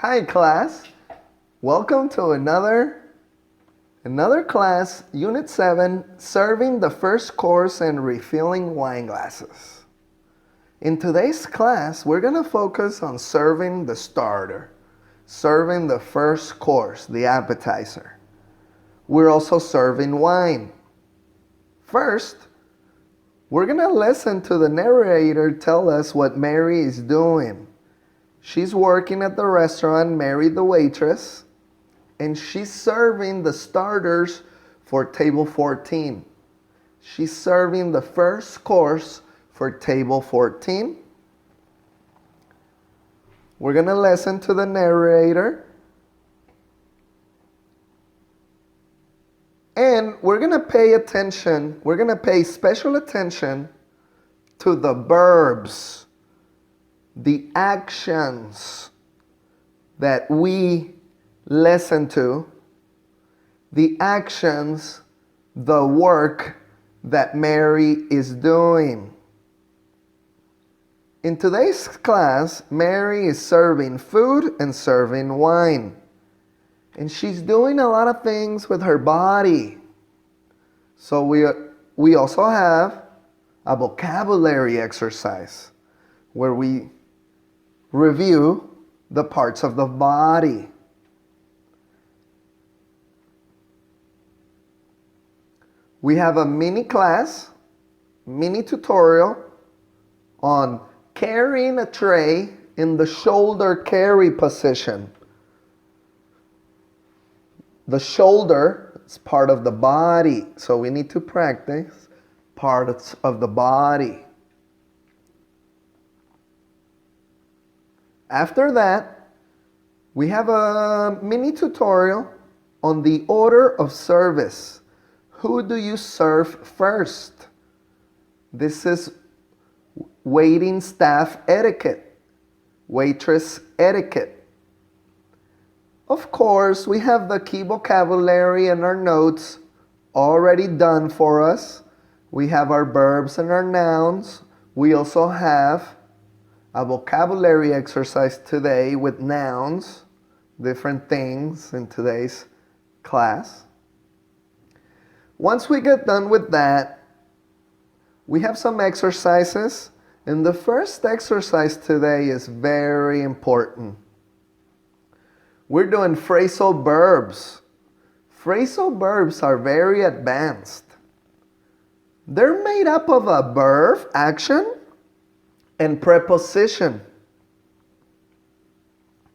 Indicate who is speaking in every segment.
Speaker 1: Hi class, welcome to another class, Unit 7, serving the first course and refilling wine glasses. In today's class, we're going to focus on serving the starter, serving the first course, the appetizer. We're also serving wine. First, we're going to listen to the narrator tell us what Mary is doing. She's working at the restaurant, Mary the waitress, and she's serving the starters for table 14. She's serving the first course for table 14. We're going to listen to the narrator. And we're going to pay attention, we're going to pay special attention to the verbs, the actions that we listen to, the actions, the work that Mary is doing. In today's class, Mary is serving food and serving wine. And she's doing a lot of things with her body. So we also have a vocabulary exercise where we review the parts of the body. We have a mini class, mini tutorial on carrying a tray in the shoulder carry position. The shoulder is part of the body, so we need to practice parts of the body. After that, we have a mini tutorial on the order of service. Who do you serve first? This is waiting staff etiquette, waitress etiquette. Of course, we have the key vocabulary and our notes already done for us. We have our verbs and our nouns. We also have a vocabulary exercise today with nouns, different things in today's class. Once we get done with that, we have some exercises, and the first exercise today is very important. We're doing phrasal verbs. Phrasal verbs are very advanced. They're made up of a verb, action, and preposition.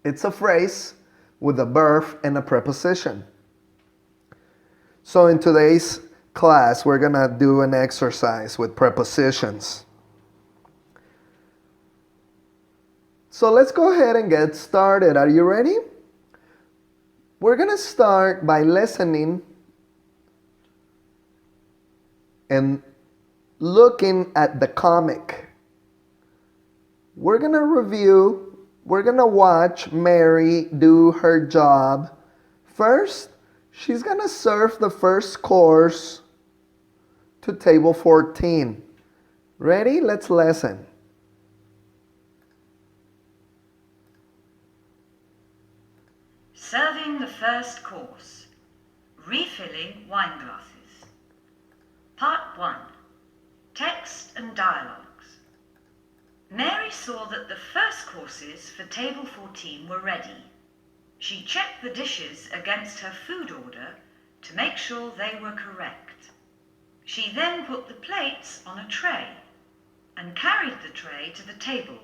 Speaker 1: It's a phrase with a verb and a preposition. So in today's class, we're going to do an exercise with prepositions. So let's go ahead and get started. Are you ready? We're going to start by listening and looking at the comic. We're going to watch Mary do her job. First, she's going to serve the first course to table 14. Ready? Let's listen.
Speaker 2: Serving the first course. Refilling wine glasses. Part 1. Text and dialogues. Mary saw that the first courses for table 14 were ready. She checked the dishes against her food order to make sure they were correct. She then put the plates on a tray and carried the tray to the table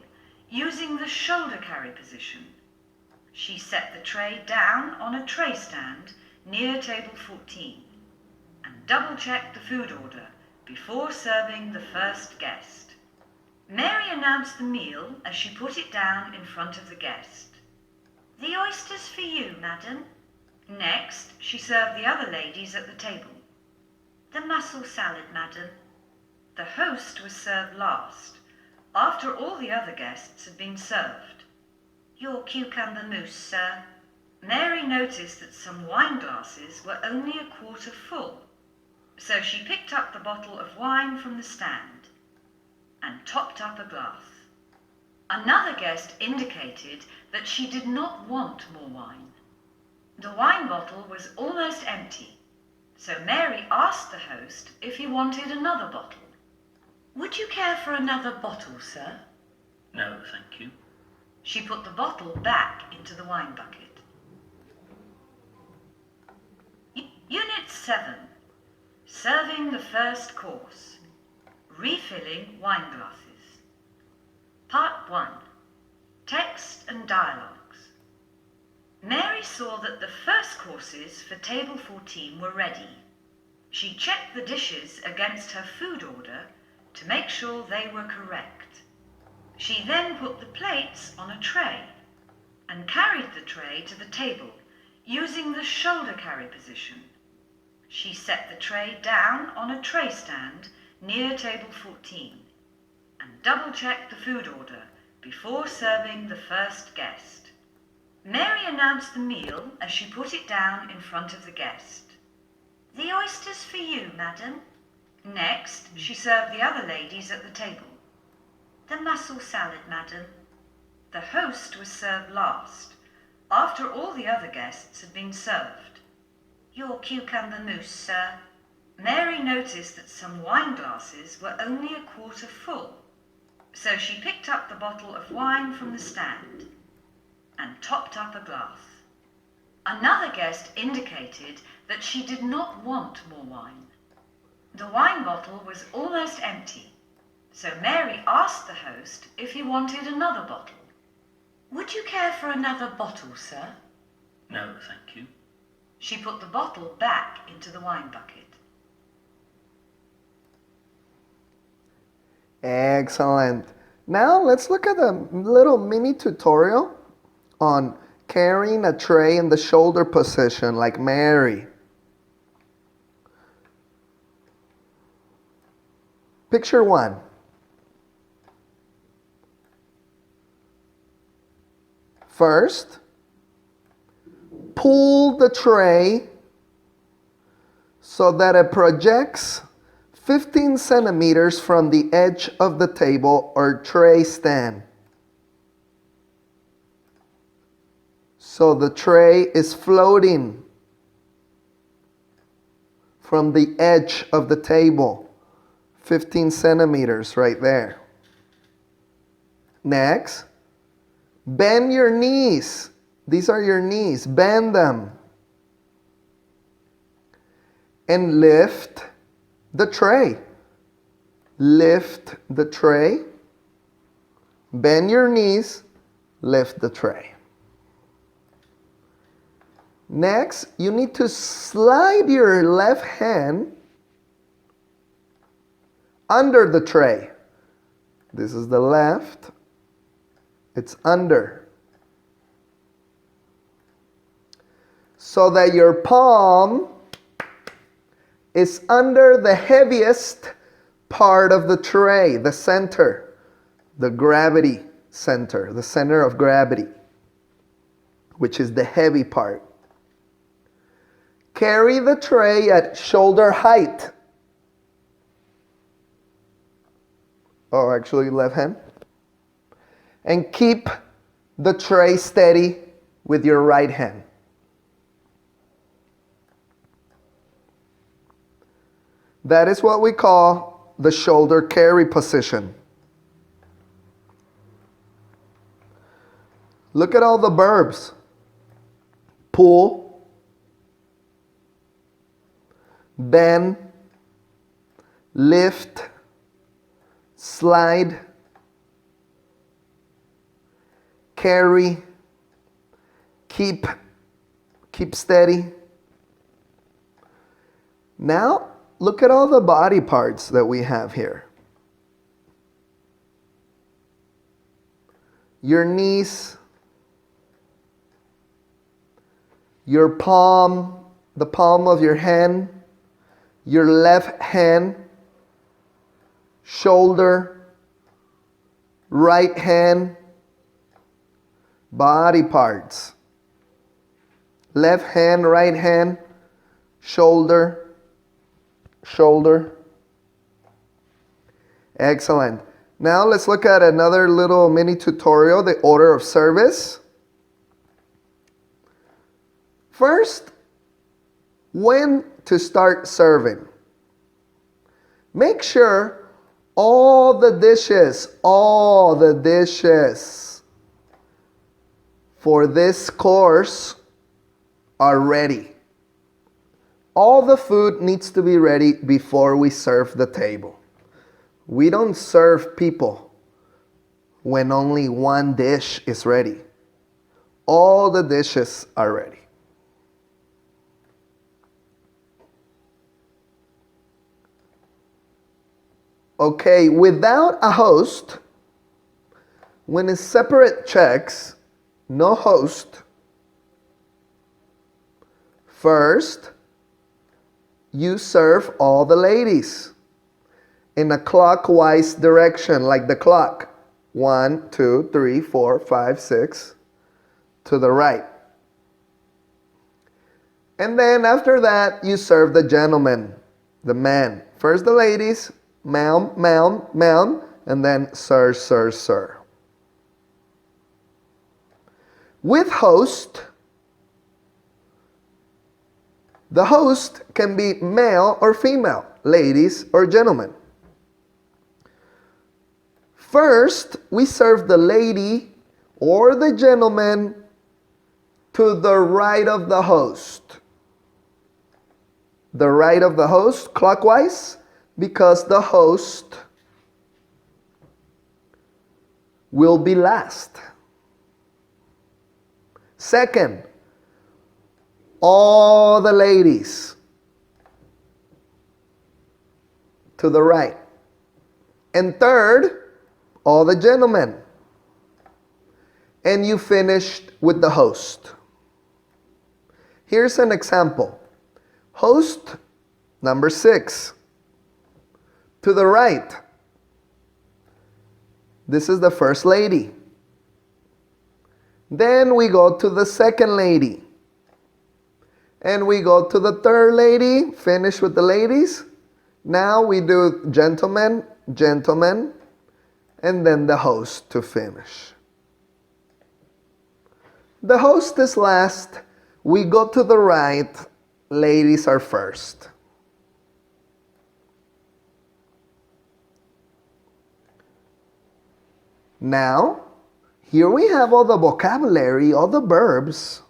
Speaker 2: using the shoulder carry position. She set the tray down on a tray stand near table 14 and double-checked the food order before serving the first guest. Mary announced the meal as she put it down in front of the guest. "The oysters for you, madam." Next, she served the other ladies at the table. "The mussel salad, madam." The host was served last, after all the other guests had been served. "Your cucumber mousse, sir." Mary noticed that some wine glasses were only a quarter full, so she picked up the bottle of wine from the stand and topped up a glass. Another guest indicated that she did not want more wine. The wine bottle was almost empty, so Mary asked the host if he wanted another bottle. "Would you care for another bottle, sir?"
Speaker 3: No, thank you.
Speaker 2: She put the bottle back into the wine bucket. Unit 7. Serving the first course. Refilling wine glasses. Part 1. Text and dialogues. Mary saw that the first courses for table 14 were ready. She checked the dishes against her food order to make sure they were correct. She then put the plates on a tray and carried the tray to the table using the shoulder carry position. She set the tray down on a tray stand near table 14 and double-checked the food order before serving the first guest. Mary announced the meal as she put it down in front of the guest. "The oysters for you, madam." Next, she served the other ladies at the table. "The mussel salad, madam." The host was served last, after all the other guests had been served. "Your cucumber mousse, sir." Mary noticed that some wine glasses were only a quarter full, so she picked up the bottle of wine from the stand and topped up a glass. Another guest indicated that she did not want more wine. The wine bottle was almost empty, so Mary asked the host if he wanted another bottle. "Would you care for another bottle, sir?"
Speaker 3: No, thank you.
Speaker 2: She put the bottle back into the wine bucket.
Speaker 1: Excellent. Now let's look at a little mini tutorial on carrying a tray in the shoulder position like Mary. Picture 1. First, pull the tray so that it projects 15 centimeters from the edge of the table or tray stand. So the tray is floating from the edge of the table, 15 centimeters right there. Next, bend your knees. These are your knees. Bend them. And lift the tray. Lift the tray. Bend your knees. Lift the tray. Next, you need to slide your left hand under the tray. This is the left. It's under. So that your palm is under the heaviest part of the tray, the center, the gravity center, the center of gravity, which is the heavy part. Carry the tray at shoulder height. Oh, actually, left hand. And keep the tray steady with your right hand. That is what we call the shoulder carry position. Look at all the verbs. Pull, bend, lift, slide, carry, keep steady. Now, look at all the body parts that we have here. Your knees, your palm, the palm of your hand, your left hand, shoulder, right hand, body parts. Left hand, right hand, shoulder, shoulder. Excellent. Now let's look at another little mini tutorial, the order of service. First, when to start serving. Make sure all the dishes for this course are ready. All the food needs to be ready before we serve the table. We don't serve people when only one dish is ready. All the dishes are ready. Okay, without a host, when it's separate checks, no host, first, you serve all the ladies in a clockwise direction, like the clock. 1, 2, 3, 4, 5, 6, to the right. And then after that, you serve the gentleman, the man. First the ladies, ma'am, ma'am, ma'am, and then sir, sir, sir. With host, the host can be male or female, ladies or gentlemen. First, we serve the lady or the gentleman to the right of the host. The right of the host, clockwise, because the host will be last. Second, all the ladies to the right. And third, all the gentlemen. And you finished with the host. Here's an example. Host number 6. To the right. This is the first lady. Then we go to the second lady. And we go to the third lady. Finish with the ladies. Now we do gentlemen, gentlemen, and then the host to finish. The host is last. We go to the right. Ladies are first. Now, here we have all the vocabulary, all the verbs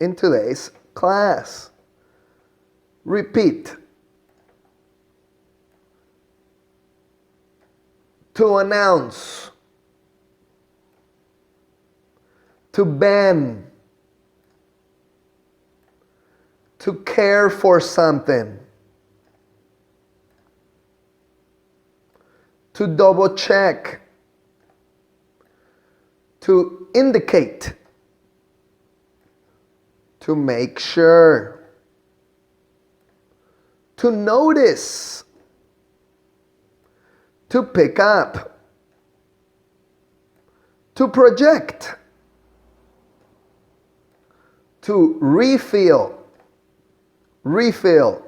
Speaker 1: in today's class. Repeat. To announce. To bend. To care for something. To double check. To indicate. To make sure. To notice. To pick up. To project. To refill. Refill.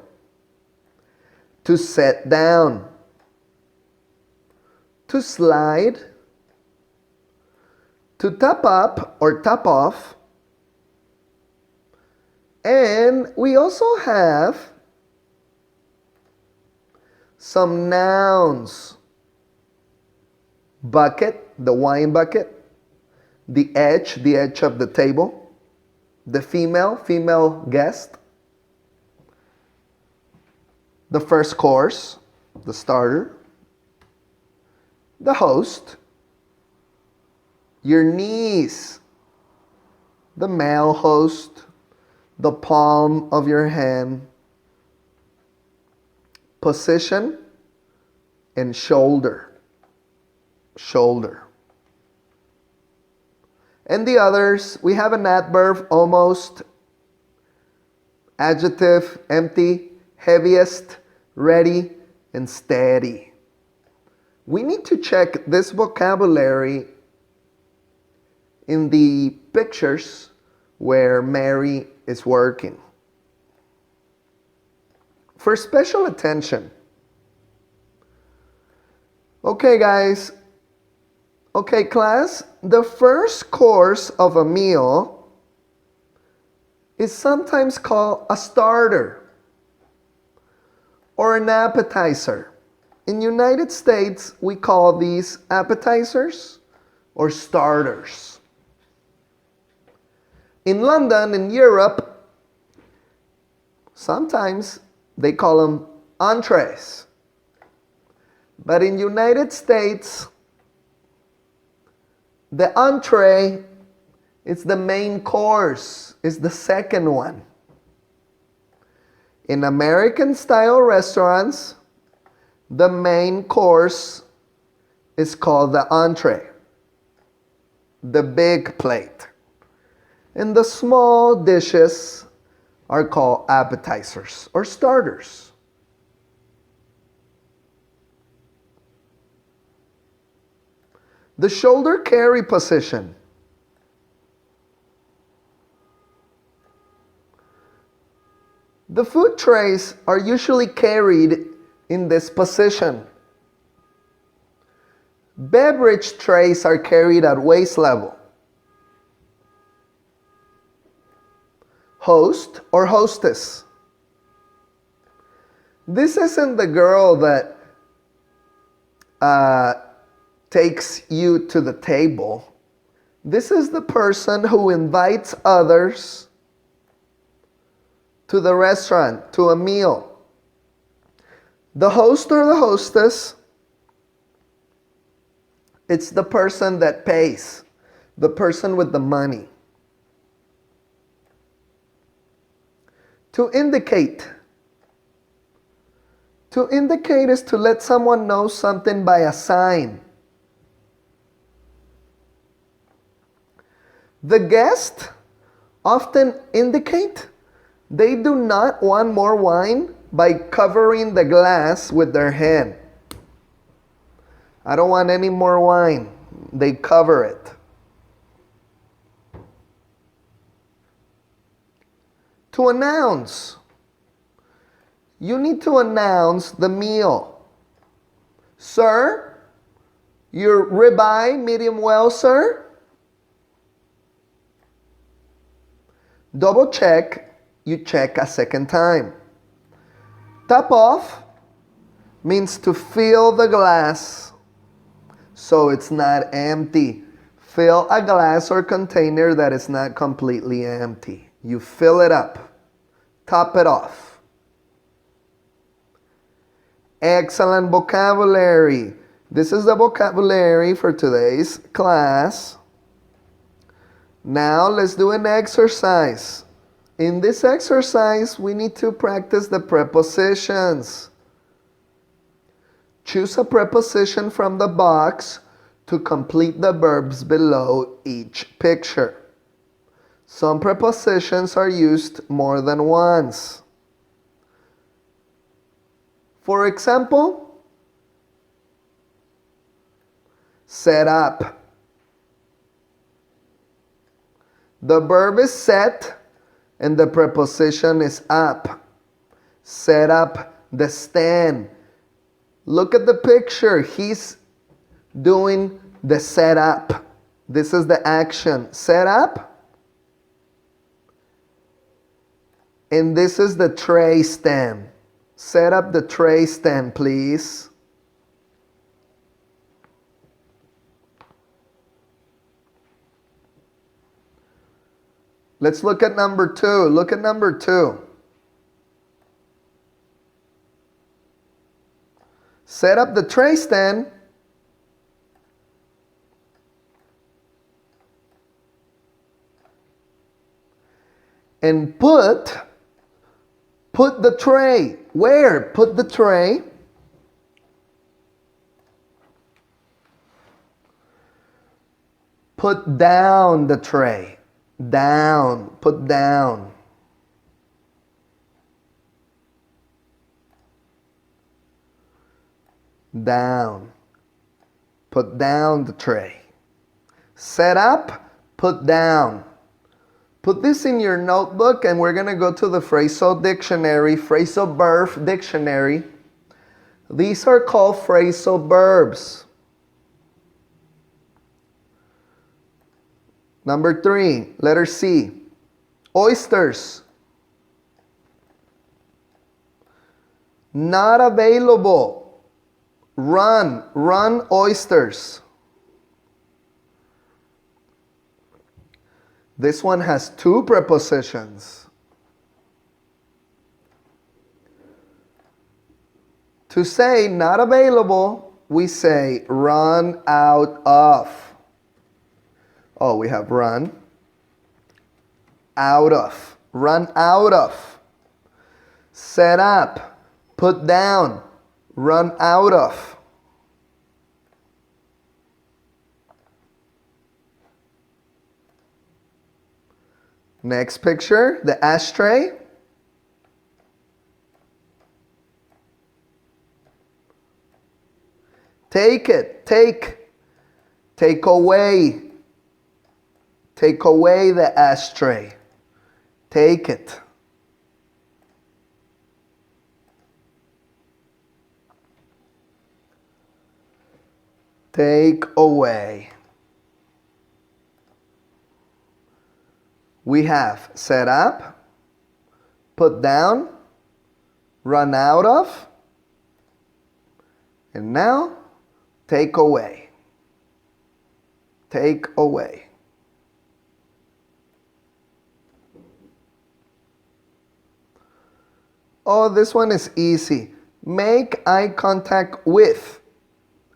Speaker 1: To set down. To slide. To top up or top off. And we also have some nouns. Bucket, the wine bucket. The edge of the table. The female guest. The first course, the starter. The host. Your niece. The male host. The palm of your hand. Position and shoulder. Shoulder. And the others, we have an adverb, almost, adjective, empty, heaviest, ready, and steady. We need to check this vocabulary in the pictures where Mary is working. For special attention. Okay, guys. Okay, class. The first course of a meal is sometimes called a starter or an appetizer. In United States, we call these appetizers or starters. In London, in Europe, sometimes they call them entrees. But in United States, the entree is the main course, is the second one. In American style restaurants, the main course is called the entree, the big plate. And the small dishes are called appetizers or starters. The shoulder carry position. The food trays are usually carried in this position. Beverage trays are carried at waist level. Host or hostess. This isn't the girl that takes you to the table. This is the person who invites others to the restaurant, to a meal. The host or the hostess, it's the person that pays, the person with the money. To indicate. To indicate is to let someone know something by a sign. The guests often indicate they do not want more wine by covering the glass with their hand. I don't want any more wine. They cover it. To announce. You need to announce the meal. Sir, your ribeye medium well, sir? Double check, you check a second time. Top off means to fill the glass so it's not empty. Fill a glass or container that is not completely empty. You fill it up. Top it off. Excellent vocabulary. This is the vocabulary for today's class. Now let's do an exercise. In this exercise, we need to practice the prepositions. Choose a preposition from the box to complete the verbs below each picture. Some prepositions are used more than once. For example, set up. The verb is set and the preposition is up. Set up the stand. Look at the picture. He's doing the setup. This is the action. Set up. And this is the tray stand. Set up the tray stand, please. Let's look at number 2. Look at number 2. Set up the tray stand. And put the tray. Where? Put the tray. Put down the tray. Down. Put down. Down. Put down the tray. Set up. Put down. Put this in your notebook and we're going to go to the phrasal dictionary, phrasal verb dictionary. These are called phrasal verbs. Number 3, letter C. Oysters. Not available. Run oysters. This one has 2 prepositions. To say not available, we say run out of. Oh, we have run out of. Run out of. Set up. Put down. Run out of. Next picture, the ashtray. Take it. Take away. Take away the ashtray. Take it. Take away. We have set up, put down, run out of, and now take away. Take away. Oh, this one is easy. Make eye contact with.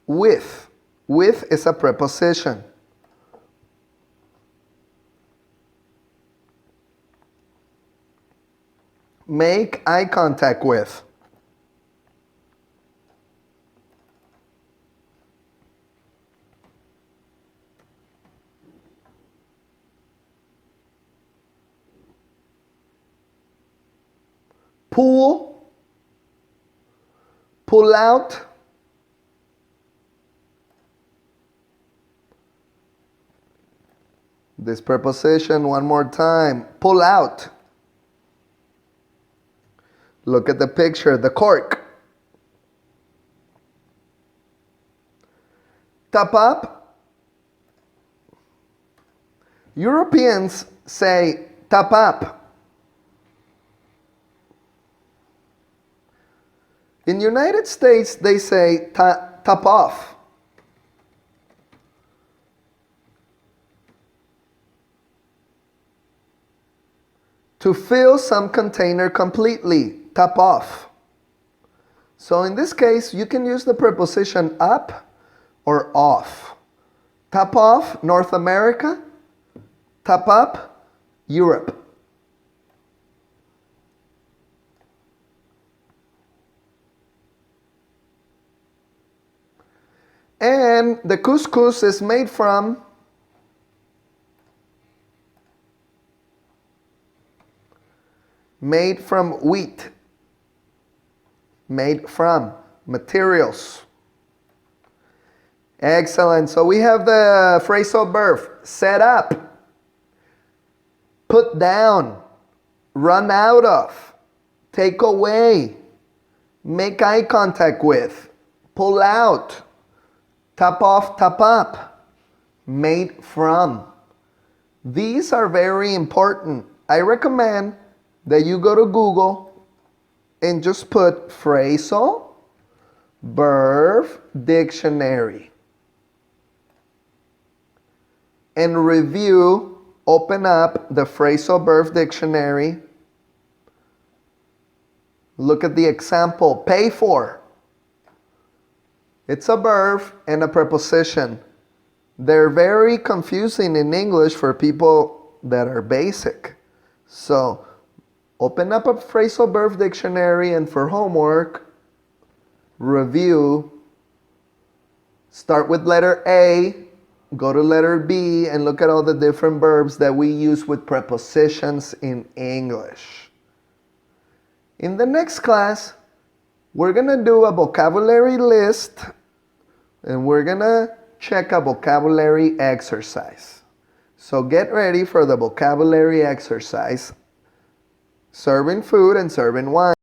Speaker 1: With. With is a preposition. Make eye contact with. Pull. Pull out. This preposition one more time. Pull out. Look at the picture, the cork. Top up. Europeans say top up. In the United States, they say top off. To fill some container completely, top off. So in this case, you can use the preposition up or off. Top off, North America. Top up, Europe. And the couscous is made from wheat. Made from materials. Excellent. So we have the phrasal verb. Set up. Put down. Run out of. Take away. Make eye contact with. Pull out. Top off, top up. Made from. These are very important. I recommend that you go to Google and just put phrasal verb dictionary and review. Open up the phrasal verb dictionary. Look at the example. Pay for. It's a verb and a preposition. They're very confusing in English for people that are basic. So open up a phrasal verb dictionary, and for homework, review. Start with letter A, go to letter B, and look at all the different verbs that we use with prepositions in English. In the next class, we're going to do a vocabulary list, and we're going to check a vocabulary exercise. So get ready for the vocabulary exercise. Serving food and serving wine.